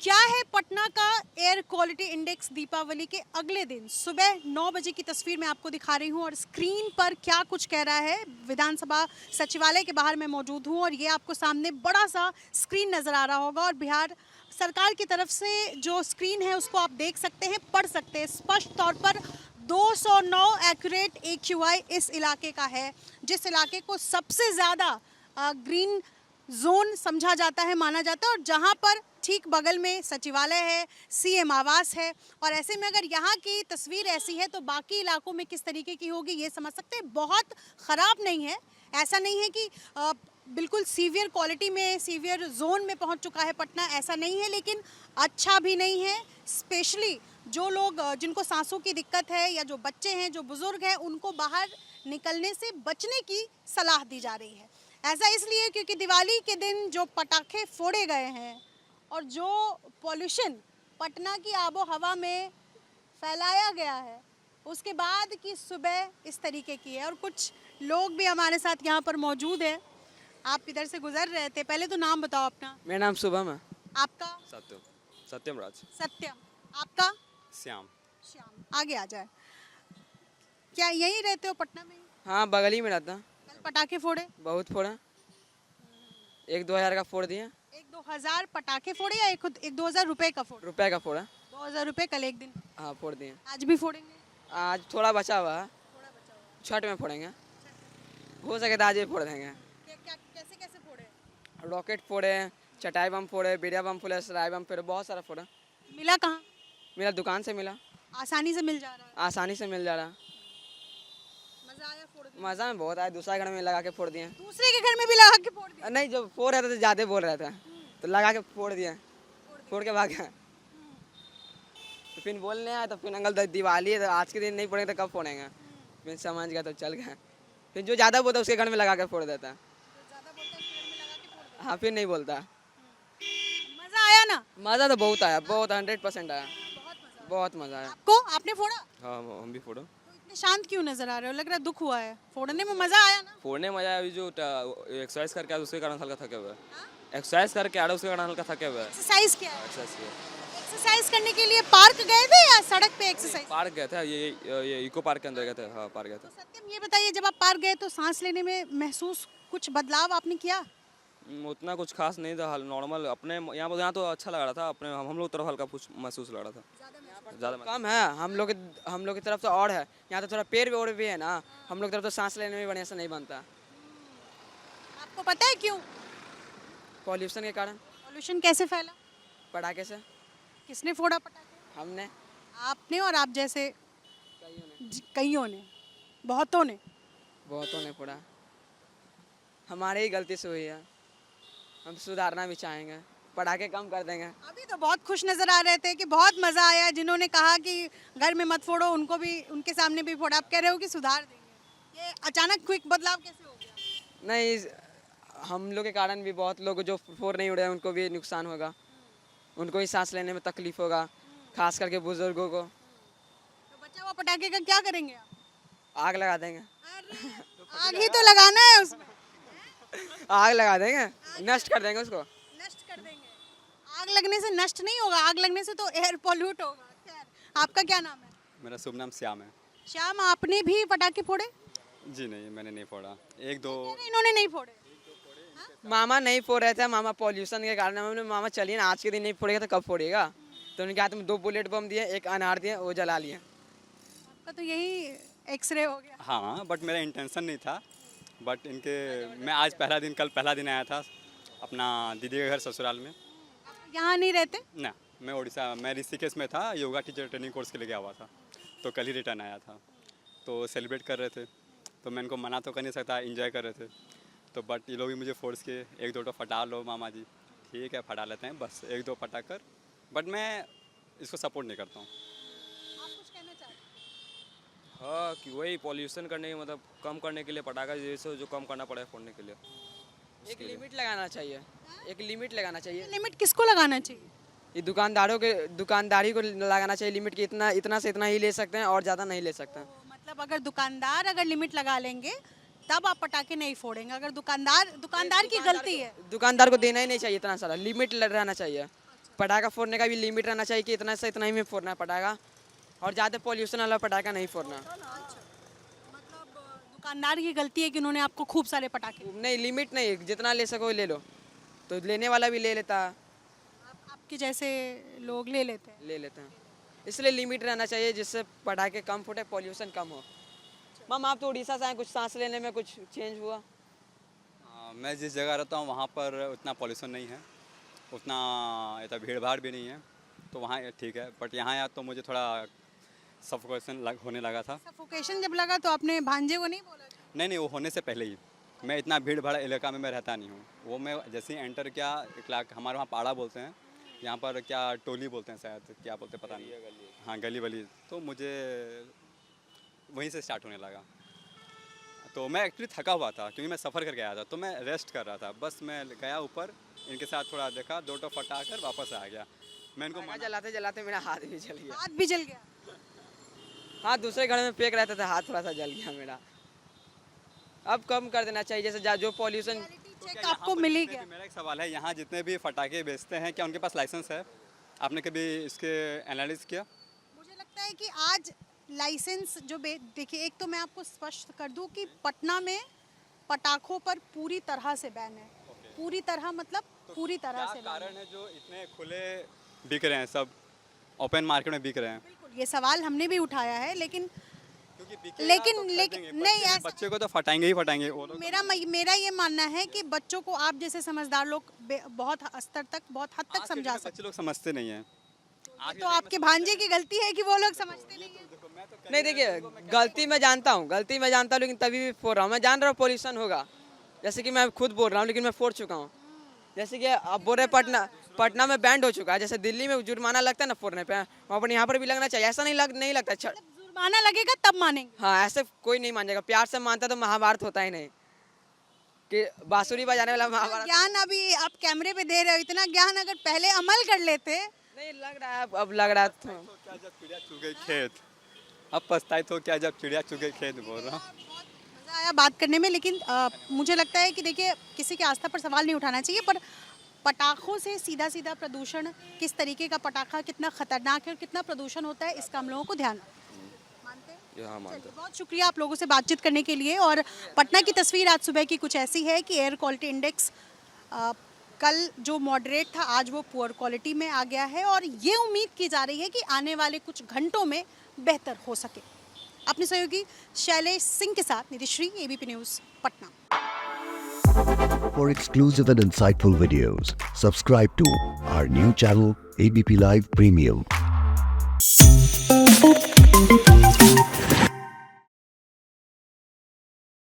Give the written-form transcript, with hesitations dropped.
क्या है पटना का एयर क्वालिटी इंडेक्स दीपावली के अगले दिन सुबह 9 बजे की तस्वीर मैं आपको दिखा रही हूँ और स्क्रीन पर क्या कुछ कह रहा है। विधानसभा सचिवालय के बाहर मैं मौजूद हूँ और ये आपको सामने बड़ा सा स्क्रीन नज़र आ रहा होगा और बिहार सरकार की तरफ से जो स्क्रीन है उसको आप देख सकते हैं, पढ़ सकते हैं। स्पष्ट तौर पर 209 एक्यूरेट AQI इस इलाके का है, जिस इलाके को सबसे ज़्यादा ग्रीन जोन समझा जाता है, माना जाता है, और जहां पर ठीक बगल में सचिवालय है, CM आवास है। और ऐसे में अगर यहाँ की तस्वीर ऐसी है तो बाकी इलाकों में किस तरीके की होगी ये समझ सकते हैं। बहुत ख़राब नहीं है, ऐसा नहीं है कि बिल्कुल सीवियर क्वालिटी में, सीवियर जोन में पहुँच चुका है पटना, ऐसा नहीं है, लेकिन अच्छा भी नहीं है। स्पेशली जो लोग जिनको सांसों की दिक्कत है या जो बच्चे हैं, जो बुज़ुर्ग हैं, उनको बाहर निकलने से बचने की सलाह दी जा रही है। ऐसा इसलिए क्योंकि दिवाली के दिन जो पटाखे फोड़े गए हैं और जो पॉल्यूशन पटना की आबो हवा में फैलाया गया है, उसके बाद की सुबह इस तरीके की है। और कुछ लोग भी हमारे साथ यहाँ पर मौजूद हैं। आप इधर से गुजर रहे थे, पहले तो नाम बताओ अपना। मेरा नाम शुभम है। आपका? सत्यम राज। सत्यम। आपका? श्याम। श्याम। आगे आ जाए। क्या यहीं रहते हो पटना में? हाँ, बगल ही में रहता। कल पटाखे फोड़े? बहुत फोड़ा, 1-2 हज़ार का फोड़ दिया। 1-2 हज़ार पटाखे फोड़े या 1-2 हज़ार रुपए का फोड़े? रुपए का फोड़ा। 2,000 रुपए कल एक दिन? हाँ, फोड़ दिए। आज भी फोड़ेंगे? आज थोड़ा बचा हुआ है, थोड़ा बचा हुआ छठ में फोड़ेंगे। हो सके तो आज भी फोड़ देंगे। कैसे कैसे फोड़े? रॉकेट फोड़े, चटाई बम फोड़े, बिड़िया बम फोड़े, सराय बम फोड़े, बहुत सारा फोड़ा। मिला कहाँ? मेरा दुकान से मिला, आसानी से मिल जा रहा है? आसानी से मिल जा रहा। मजा आया फोड़ के? मज़ा में बहुत आया, दूसरा घर में लगा के फोड़ दिए। दूसरे के घर में भी लगा के फोड़ दिया? नहीं, जब फोड़ रहे थे तो ज़्यादा बोल रहे थे तो लगा के फोड़ दिए, फोड़ के भाग गए। तो फिर बोलने आए तो फिर अंकल दिवाली है तो आज के दिन नहीं फोड़ेंगे तो कब फोड़ेंगे। फिर समझ गया तो चल गए। फिर जो ज़्यादा बोलता है उसके घर में लगा के फोड़ देता है। हाँ, फिर नहीं बोलता। मजा आया ना? मज़ा तो बहुत आया, बहुत 100% आया, बहुत मज़ा आया। आपको? आपने फोड़ा? हाँ, हम भी फोड़ो। तो इतने शांत क्यों नजर आ रहे हो? लग रहा है दुख हुआ है। फोड़ने में मजा आया ना? फोड़ने में मजा आया। अभी जो एक्सरसाइज करके आए उसके कारण हल्का थके हुए हैं। एक्सरसाइज करके आ रहे उसके कारण हल्का थके हुए हैं। एक्सरसाइज क्या है? एक्सरसाइज एक्सरसाइज करने के लिए पार्क गए थे या सड़क पे एक्सरसाइज? पार्क गए थे, ये इको पार्क के अंदर गए थे। हाँ, पार्क गए थे। तो सत्यम ये बताइए, जब आप पार्क गए तो सांस लेने में महसूस कुछ बदलाव आपने किया? उतना कुछ खास नहीं था, नॉर्मल। अपने यहाँ तो अच्छा लग रहा था, अपने हम लोग तरफ हल्का कुछ महसूस लग रहा था। ज़्यादा कम है हम लोग की तरफ तो और है। यहाँ तो थोड़ा पेड़ वेड़ भी है ना, हम लोग की तरफ तो सांस लेने में बढ़िया से नहीं बनता। आपको पता है क्यों? पॉल्यूशन के कारण। पॉल्यूशन कैसे फैला? पटाखे से। किसने फोड़ा पटाखे? हमने। आपने और आप जैसे कईयों ने, बहुतों ने। बहुतों ने फोड़ा, हमारे ही गलती से हुई है। हम सुधारना भी चाहेंगे, पटाखे कम कर देंगे। अभी तो बहुत खुश नजर आ रहे थे कि बहुत मजा आया। जिन्होंने कहा कि घर में मत फोड़ो, उनको भी, उनके सामने भी फोड़ा। आप कह रहे हो कि सुधार देंगे। ये अचानक क्विक बदलाव कैसे हो गया? नहीं, हम लोग के कारण भी बहुत लोग जो फोड़ नहीं उड़े उनको भी नुकसान होगा, उनको ही सांस लेने में तकलीफ होगा, खास करके बुजुर्गों को। तो बचा हुआ पटाखे का क्या करेंगे आप? आग लगा देंगे। आग ही तो लगाना है उसमें। आग लगा देंगे, नष्ट कर देंगे उसको। नष्ट कर देंगे? आग लगने से नष्ट नहीं होगा, आग लगने से तो एयर पॉल्यूट होगा। खैर, आपका क्या नाम है? मेरा शुभ नाम श्याम है। श्याम, आपने भी पटाखे फोड़े? जी नहीं, मैंने नहीं फोड़ा। एक दो अरे, इन्होंने नहीं फोड़े। मामा नहीं फोड़ रहे थे, मामा पॉल्यूशन के कारण। हमने मामा चलिए ना, आज के दिन नहीं फोड़ेगा तो कब फोड़ेगा। तो उनके हाथ में 2 बुलेट बम दिए, 1 अनार दिए, वो जला लिए। आपका तो यही एक्सरे हो गया। हाँ, बट मेरा इंटेंशन नहीं था। बट मैं आज कल पहला दिन आया था अपना दीदी के घर ससुराल में। यहाँ नहीं रहते? ना, मैं ऋषिकेश में था, योगा टीचर ट्रेनिंग कोर्स के लिए गया हुआ था। तो कल ही रिटर्न आया था, तो सेलिब्रेट कर रहे थे। तो मैं इनको मना तो कर नहीं सकता, एंजॉय कर रहे थे। तो बट ये लोग भी मुझे फोर्स किए, 1-2 तो फटा लो मामा जी। ठीक है, फटा लेते हैं, बस 1-2 फटा कर। बट मैं इसको सपोर्ट नहीं करता हूँ। आप कुछ कहना चाहते हैं? हाँ, कि वही पॉल्यूशन करने के मतलब कम करने के लिए पटाखा जैसे जो कम करना पड़े फोड़ने के लिए। एक लिमिट लगाना चाहिए, एक लिमिट लगाना चाहिए। लिमिट किसको लगाना चाहिए? ये दुकानदारी को लगाना चाहिए लिमिट की, इतना से इतना ही ले सकते हैं और ज़्यादा नहीं ले सकते हैं। तो मतलब अगर दुकानदार लिमिट लगा लेंगे तब आप पटाखे नहीं फोड़ेंगे? अगर दुकानदार की गलती है? दुकानदार को देना ही नहीं चाहिए इतना सारा, लिमिट रहना चाहिए। पटाखा फोड़ने का भी लिमिट रहना चाहिए कि इतना से इतना ही में फोड़ना है पटाखा, और ज़्यादा पॉल्यूशन वाला पटाखा नहीं फोड़ना। मतलब दुकानदार की गलती है कि उन्होंने आपको खूब सारे पटाखे नहीं, लिमिट नहीं, जितना ले सको ले लो, तो लेने वाला भी ले लेता आपके जैसे लोग ले लेते हैं। हैं, इसलिए लिमिट रहना चाहिए जिससे पटाखे कम फूटे, पॉल्यूशन कम हो। मैम आप तो उड़ीसा से आए, कुछ सांस लेने में कुछ चेंज हुआ? मैं जिस जगह रहता हूँ वहाँ पर उतना पॉल्यूशन नहीं है, उतना इतना भीड़ भाड़ भी नहीं है, तो वहाँ ठीक है। बट यहाँ आया तो मुझे थोड़ा सफोकेशन होने लगा था। सफोकेशन जब लगा तो आपने भांजे को नहीं बोला? नहीं, वो होने से पहले ही। मैं इतना भीड़ भाड़ इलाका में मैं रहता नहीं हूँ। वो मैं जैसे ही एंटर किया, हमारे वहाँ पाड़ा बोलते हैं, यहाँ पर क्या टोली बोलते हैं शायद, क्या बोलते पता नहीं। हाँ, गली वली। तो मुझे वहीं से स्टार्ट होने लगा। तो मैं एक्चुअली थका हुआ था क्योंकि मैं सफ़र करके आया था, तो मैं रेस्ट कर रहा था। बस मैं गया ऊपर, इनके साथ थोड़ा देखा, 2 टो फटा कर वापस आ गया। मैं इनको जलाते जलाते मेरा हाथ भी जल गया। हाथ भी जल गया? हाँ, दूसरे घर में फेंक रहता था, हाथ थोड़ा सा जल गया मेरा। अब कम कर देना चाहिए, जैसे जो पॉल्यूशन। चेक आपको मिली क्या? मेरा एक सवाल है, यहाँ जितने भी फटाके बेचते हैं क्या उनके पास लाइसेंस है? आपने कभी इसके एनालिसिस किया? मुझे लगता है कि आज लाइसेंस जो देखिए, एक तो मैं आपको स्पष्ट कर दूं कि पटना में पटाखों पर पूरी तरह से बैन है। पूरी तरह मतलब पूरी तरह से। कारण है जो इतने खुले बिक रहे हैं, सब ओपन मार्केट में बिक रहे हैं? बिल्कुल, ये सवाल हमने भी उठाया है, लेकिन लेकिन नहीं, ऐसा बच्चे को तो फटाएंगे ही फटाएंगे वो लोग। मेरा ये मानना है कि बच्चों को आप जैसे समझदार लोग बहुत स्तर तक, बहुत हद तक समझा सकते बच्चे लोग समझते नहीं हैं। हैं। तो आपके भांजे की गलती है कि वो लोग समझते नहीं हैं। नहीं, देखिए, गलती मैं जानता हूँ, लेकिन तभी भी फोड़ रहा हूँ। मैं जान रहा हूँ पॉल्यूशन होगा, जैसे कि मैं खुद बोल रहा हूँ, लेकिन मैं फोड़ चुका हूँ। जैसे कि अब बोल रहे पटना में बैंड हो चुका है, जैसे दिल्ली में जुर्माना लगता है ना फोड़ने पे, वहाँ पर यहाँ पर भी लगना चाहिए। ऐसा नहीं लगता। जुर्माना लगेगा तब मानेंगे? हाँ, ऐसे कोई नहीं मान जाएगा। प्यार से मानता तो महाभारत होता ही नहीं, कि बांसुरी बजाने वाला महाभारत। ज्ञान अभी आप कैमरे पे दे रहे हो, इतना ज्ञान अगर पहले अमल कर लेते। नहीं लग रहा है, अब लग रहा था। क्या जब चिड़िया चुग गई खेत, अब पछताए तो क्या जब चिड़िया चुग गई खेत, बोल रहा हूँ। मज़ा आया बात करने में, लेकिन मुझे लगता है कि देखिए, किसी की आस्था पर सवाल नहीं उठाना चाहिए, पर पटाखों से सीधा सीधा प्रदूषण, किस तरीके का पटाखा कितना खतरनाक है और कितना प्रदूषण होता है, इसका हम लोगों को ध्यान हाँ, मानते हैं। बहुत शुक्रिया आप लोगों से बातचीत करने के लिए। और पटना की तस्वीर आज सुबह की कुछ ऐसी है कि एयर क्वालिटी इंडेक्स कल जो मॉडरेट था, आज वो पुअर क्वालिटी में आ गया है, और ये उम्मीद की जा रही है कि आने वाले कुछ घंटों में बेहतर हो सके। अपने सहयोगी शैलेश सिंह के साथ Nidhishri, ABP News, Patna. For exclusive and insightful videos, subscribe to our new channel ABP Live Premium.